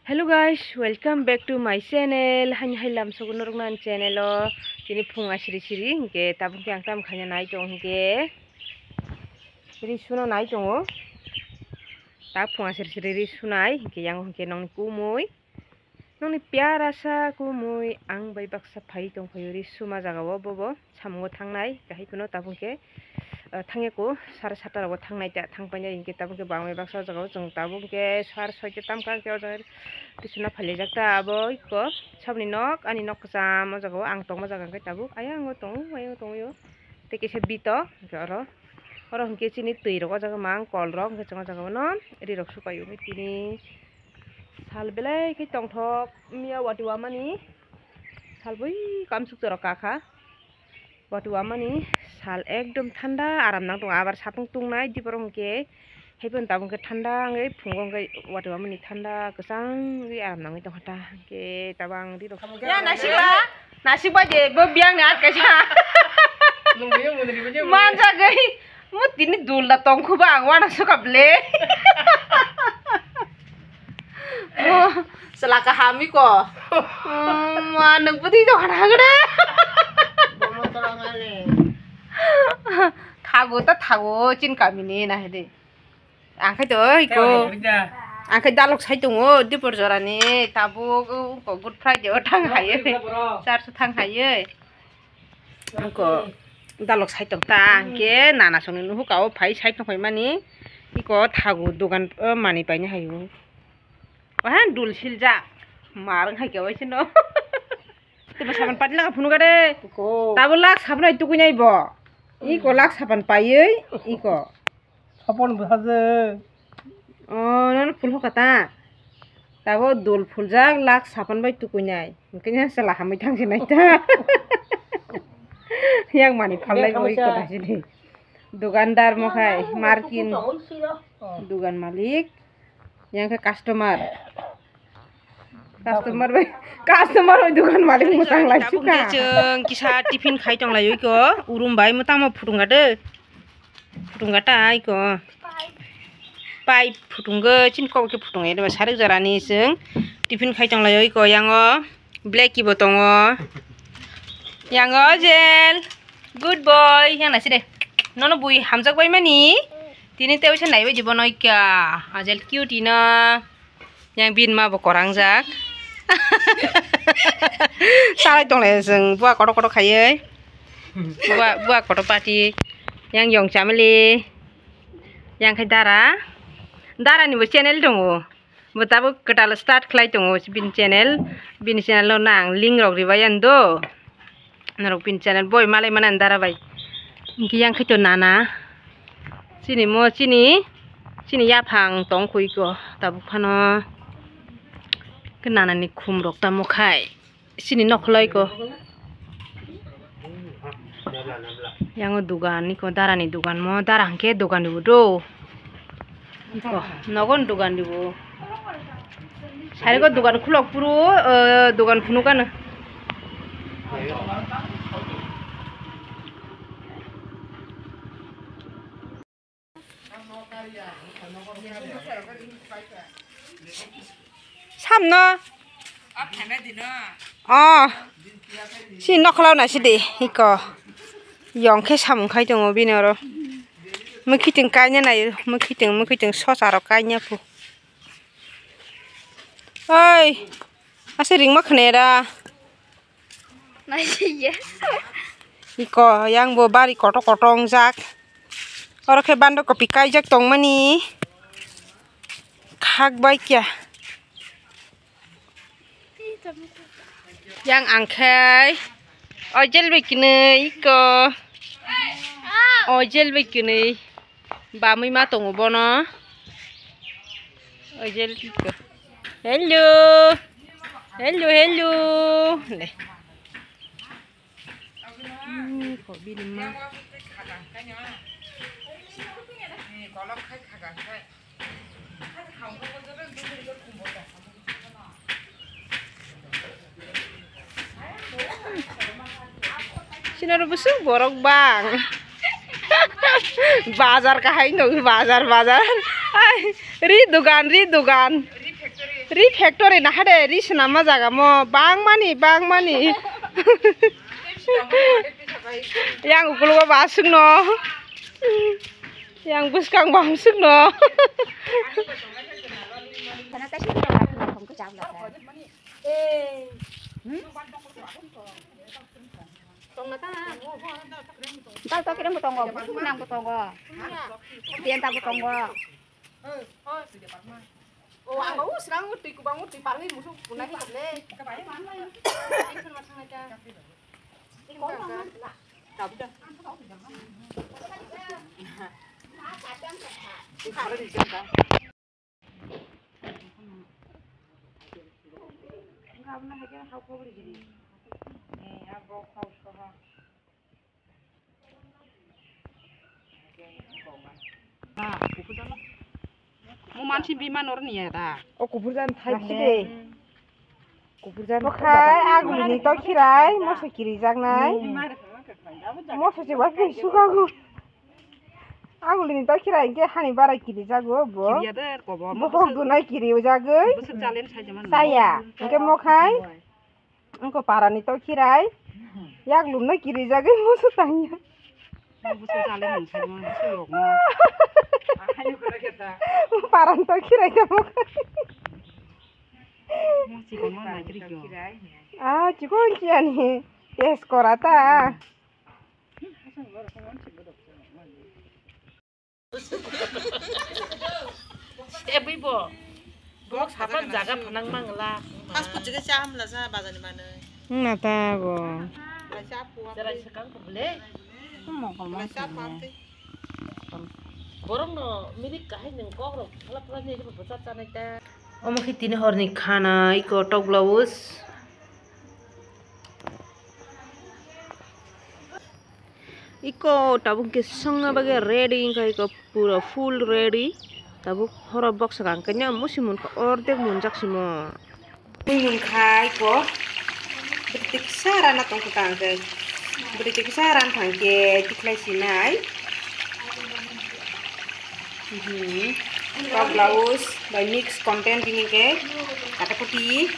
Hello guys, welcome back to my channel. Hailam sogunurnan channel o tini phunga siri hingke tabung ke angtam khanya nai tong hingke ri suno nai tongo ta phunga siri ri sunai hingke yang hingke nong kumui nong ni pyara sa kumui ang bai baksa phai tong phayuri suma jaga o bobo samungo thangnai kahai kuno tabung ke थांगे को 7:30 राव थांनाय ता थांपाय इनके ताबुं के बांगै बाक्सा जगाव जों ताबुं के 6:30 तामका के जर तिसुना फाले जाकता आबो इको सबनि नक आनि नक जाम जगाव आं तंग जागा के ताबु आयांगो तंग यो तेके से बितो गरो अरो हंके चिनि तै रग जागा मां कल रग के जगा जगाव न रि रग सुकायो नि तिनि साल बेले के तंगथक मिया वाटिवा मानि सालबै कामसुक जरा काखा वाटिवा मानि साल एकदम ठंडा आराम नांग दं आबार सापुं तुंनाय दिबरं के हेबन ताबुं के ठंडा ngै फुंगं गै वाटवा मनि ठंडा गोसां गै आराम नांगै दं हता के ताबां रि रखम या नासिबा जे बो बियां ने आटकायसा नंगै मुनि बजे मानजा गै मु तिनि दुलदा तंखुबा आं वाना सुकाबले selaka hami ko maneng putih dong hagde थागो त थागो चिन कामिने ना हेदे आंखै त इको आंखै दालक साइ दङ दिपर जरानि ताबो को गुड फ्राइडे थां हायो 400 थां हायो आंको दालक साइ दं ता आंके नाना संनि नु हुकाव फाइ साइ दं मानि इको थागो दुकान मानि पाइनो हायो ओहा दुलसिल जा मारं हाइके वाइसिनो तेबा सामान पाति लागा फुनु गादे ताबो लाख साबनाय तुकुनाय बो इको लाख सापान पायै इको सापन बहाजे नन फुल हकाता ताबो दोल फुलजा लाख सापान बाय तुकुनाय ओंखायनो सला हामै थांसे नायता यां मानि फाललाय बो इको दासिदि दुकानदार मखाय मार्किन दुकान मालिक यांखा कास्टमार दुकान मालिक मोजां लायसुका जों किसा टिफिन खाइ दं लायो इको उरुमबाय मोतामा फुदुंगाता इको पाइप फुदुंगो चिनको के फुदुंगे दे सारे जरानि जों टिफिन खाइ दं लायो इको यांगो ब्लेकी बो दङ यांगो जेल गुड बय यांना सिदे ननो बुइ हामजाक बाय मानि तिनि तेवसे नायबाय दिबो नयका आजेल किउटिना yang bin ma bokorang jak sarai tong le जों बुआ कट खायो बुआ cut party yang yong chameli yang khai dara ni bo channel dong बताबो कटाल स्टार्ट खलाय दङ बिन चैनल लो नां लिंक रग रिबायान दो नरक बिन चैनल बय मालाय मानान दारा बाय इंखि yang khai तो नाना चिनि याफां तंग खुइको ताबु फानो kenana ni khumrok ta mokhai sini nokhlai ko yang dugan ni ko darani dugan mo darang ke dugan dibu do ko nogon dugan dibu sare ko dugan khulok puru dugan phunu kan samno si nokhlaw na sidi iko yong ke samung khai dong binoro mukhiting kanya na mukhiting sosaro kanya pu oi ase ring ma khnera nai iko yang bo bari kotong jak oro ke bando kopi kai jak tong mani khak bai kya yang angkai ojel bekine iko ojel bekine bamui ma tongo bono ojel iko hello le ko binma Sinar busuk borok bang bazar kahai no bazar ri dugan ri factory na hade ri snama jaga mo bang mani yang ukul ba sugno yang buskang bang sugno Karena tadi kita không có chào là tao tao kira potong gua, menang potong gua. Tian tak potong gua. Oh, aku serang uti ku bangun di paling musuh punai le. Mau mansi biman orang ni ya dah. Oh, kuburan thai kuburan khai agulini to khirai mosa kiri jagnai mosa je was sugago agulini to khirai ke hani bara kiri jago bo Kiri ada kobo. bo dunai kiri jagai Besar jalen saja mana. saya ke mokhai engko parani to khirai yak lumna kiri jagai mosa tanya Besar jalen saja mana. Besar yok mana. paran to khirai ke mokhai Masih kau mana kiri kau. ah chikon chiani tes korata Ibu, box hapan jaga penang mangla. Passport juga cam lah sa bazar di mana. nata go Lah siapa? Jalan sekarang boleh. Lah siapa? Borong no milik kahit ng koro. Wala pala niya sa pusat sa nita. Omo khitini horni khana iko tok blouse iko tabuk ke songa bage ready inka iko pura full ready tabuk hora box kan kanya musimun ka ordek munjak simo mun khai ko betik saran atong kutangke betik saran thangke tiklai sinai top blouse by mix content ini ke kata putih